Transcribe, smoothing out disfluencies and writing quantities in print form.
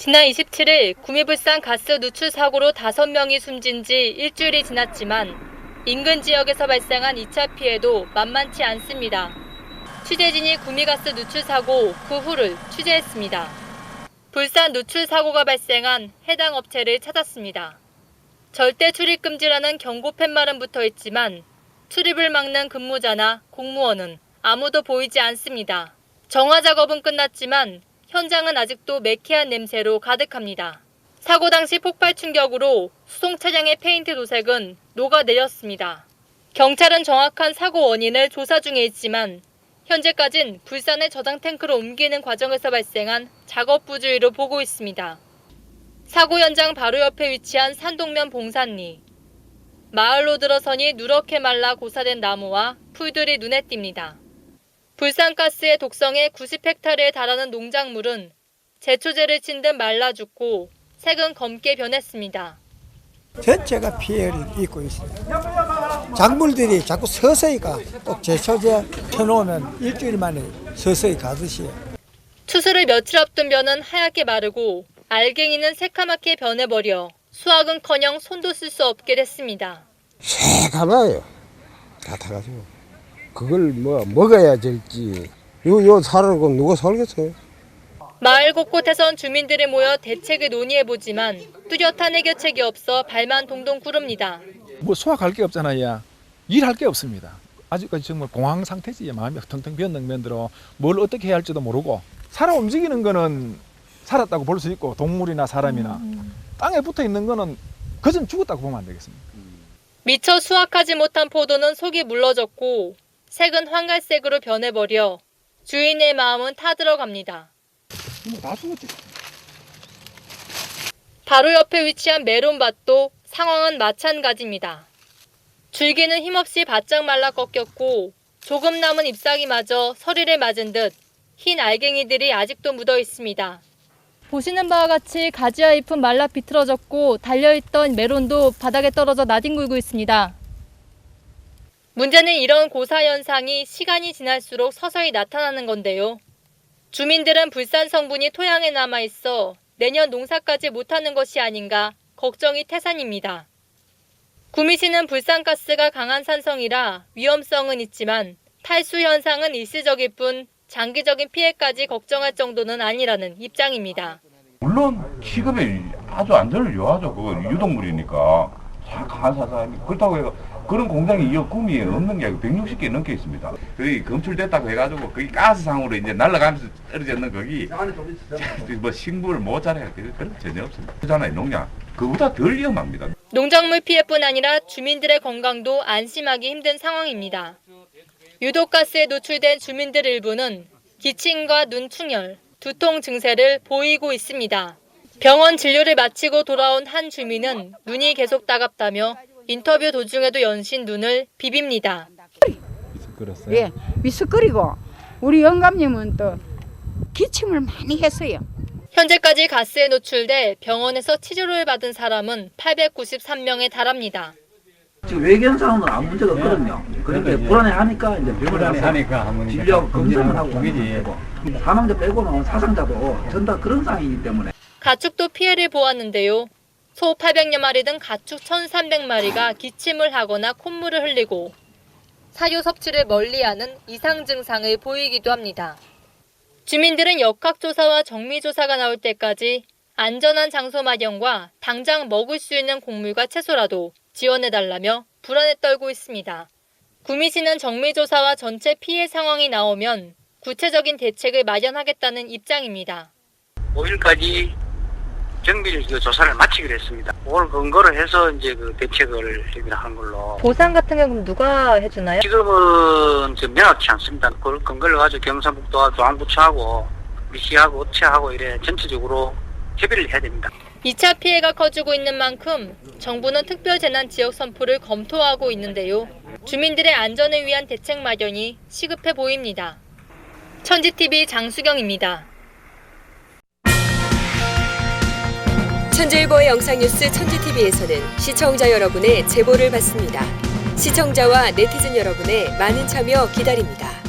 지난 27일 구미불산 가스 누출 사고로 5명이 숨진 지 일주일이 지났지만 인근 지역에서 발생한 2차 피해도 만만치 않습니다. 취재진이 구미가스 누출 사고 그 후를 취재했습니다. 불산 누출 사고가 발생한 해당 업체를 찾았습니다. 절대 출입 금지라는 경고 팻말은 붙어 있지만 출입을 막는 근무자나 공무원은 아무도 보이지 않습니다. 정화 작업은 끝났지만 현장은 아직도 매캐한 냄새로 가득합니다. 사고 당시 폭발 충격으로 수송 차량의 페인트 도색은 녹아내렸습니다. 경찰은 정확한 사고 원인을 조사 중에 있지만 현재까진 불산의 저장 탱크로 옮기는 과정에서 발생한 작업 부주의로 보고 있습니다. 사고 현장 바로 옆에 위치한 산동면 봉산리. 마을로 들어서니 누렇게 말라 고사된 나무와 풀들이 눈에 띕니다. 불산가스의 독성에 90헥타르에 달하는 농작물은 제초제를 친 듯 말라 죽고 색은 검게 변했습니다. 전체가 피해를 입고 있습니다. 작물들이 자꾸 서서히 가. 꼭 제초제 펴놓으면 일주일 만에 서서히 가듯이. 추수를 며칠 앞둔 벼는 하얗게 마르고 알갱이는 새카맣게 변해버려 수확은커녕 손도 쓸 수 없게 됐습니다. 새가마요. 다 타가지고. 그걸 먹어야 될지. 요 살고 누가 살겠어요? 마을 곳곳에선 주민들이 모여 대책을 논의해보지만 뚜렷한 해결책이 없어 발만 동동 구릅니다. 수확할 게 없잖아요. 일할 게 없습니다. 아직까지 정말 공황 상태지. 마음이 텅텅 비었는 면들어 뭘 어떻게 해야 할지도 모르고. 살아 움직이는 거는 살았다고 볼 수 있고 동물이나 사람이나 땅에 붙어 있는 거는 그전 죽었다고 보면 안 되겠습니까? 미처 수확하지 못한 포도는 속이 물러졌고 색은 황갈색으로 변해버려 주인의 마음은 타들어갑니다. 다 죽었지. 바로 옆에 위치한 메론밭도 상황은 마찬가지입니다. 줄기는 힘없이 바짝 말라 꺾였고 조금 남은 잎사귀마저 서리를 맞은 듯 흰 알갱이들이 아직도 묻어 있습니다. 보시는 바와 같이 가지와 잎은 말라 비틀어졌고 달려있던 메론도 바닥에 떨어져 나뒹굴고 있습니다. 문제는 이런 고사 현상이 시간이 지날수록 서서히 나타나는 건데요. 주민들은 불산 성분이 토양에 남아있어 내년 농사까지 못하는 것이 아닌가 걱정이 태산입니다. 구미시는 불산가스가 강한 산성이라 위험성은 있지만 탈수 현상은 일시적일 뿐 장기적인 피해까지 걱정할 정도는 아니라는 입장입니다. 물론 취급에 아주 안전을 요하죠. 그건 유독물이니까 강한 사상이 그렇다고 해서 그런 공장이 이 구미에 없는 게 아니고 160개 넘게 있습니다. 거기 검출됐다고 해가지고 거기 가스상으로 이제 날아가면서 떨어졌는 거기 뭐 식물을 못 자라요. 그런 전혀 없습니다. 그잖아요, 농약. 그보다 덜 위험합니다. 농작물 피해뿐 아니라 주민들의 건강도 안심하기 힘든 상황입니다. 유독가스에 노출된 주민들 일부는 기침과 눈충혈, 두통 증세를 보이고 있습니다. 병원 진료를 마치고 돌아온 한 주민은 눈이 계속 따갑다며 인터뷰 도중에도 연신 눈을 비빕니다. 미스거렸어요? 예, 미스거리고 우리 영감님은 또 기침을 많이 했어요. 현재까지 가스에 노출돼 병원에서 치료를 받은 사람은 893명에 달합니다. 지금 외견상은 아무 문제가 없거든요. 그러니까 불안해하니까 이제 병원에 가서 진료하고 검사를 하고 가는 거고 사망자 빼고는 사상자도 전다 그런 상황이기 때문에. 가축도 피해를 보았는데요. 소 800여 마리 등 가축 1,300마리가 기침을 하거나 콧물을 흘리고 사료 섭취를 멀리하는 이상 증상을 보이기도 합니다. 주민들은 역학조사와 정밀조사가 나올 때까지 안전한 장소 마련과 당장 먹을 수 있는 곡물과 채소라도 지원해달라며 불안에 떨고 있습니다. 구미시는 정밀조사와 전체 피해 상황이 나오면 구체적인 대책을 마련하겠다는 입장입니다. 5일까지 정밀 조사를 마치기로 했습니다. 오늘 근거를 해서 이제 그 대책을 하는 걸로. 보상 같은 경우는 누가 해주나요? 지금은 명확치 않습니다. 그걸 근거를 가지고 경상북도와 중앙부처하고 미시하고 업체하고 이래 전체적으로 협의를 해야 됩니다. 2차 피해가 커지고 있는 만큼 정부는 특별재난지역 선포를 검토하고 있는데요. 주민들의 안전을 위한 대책 마련이 시급해 보입니다. 천지TV 장수경입니다. 천재일보의 영상뉴스 천지TV에서는 시청자 여러분의 제보를 받습니다. 시청자와 네티즌 여러분의 많은 참여 기다립니다.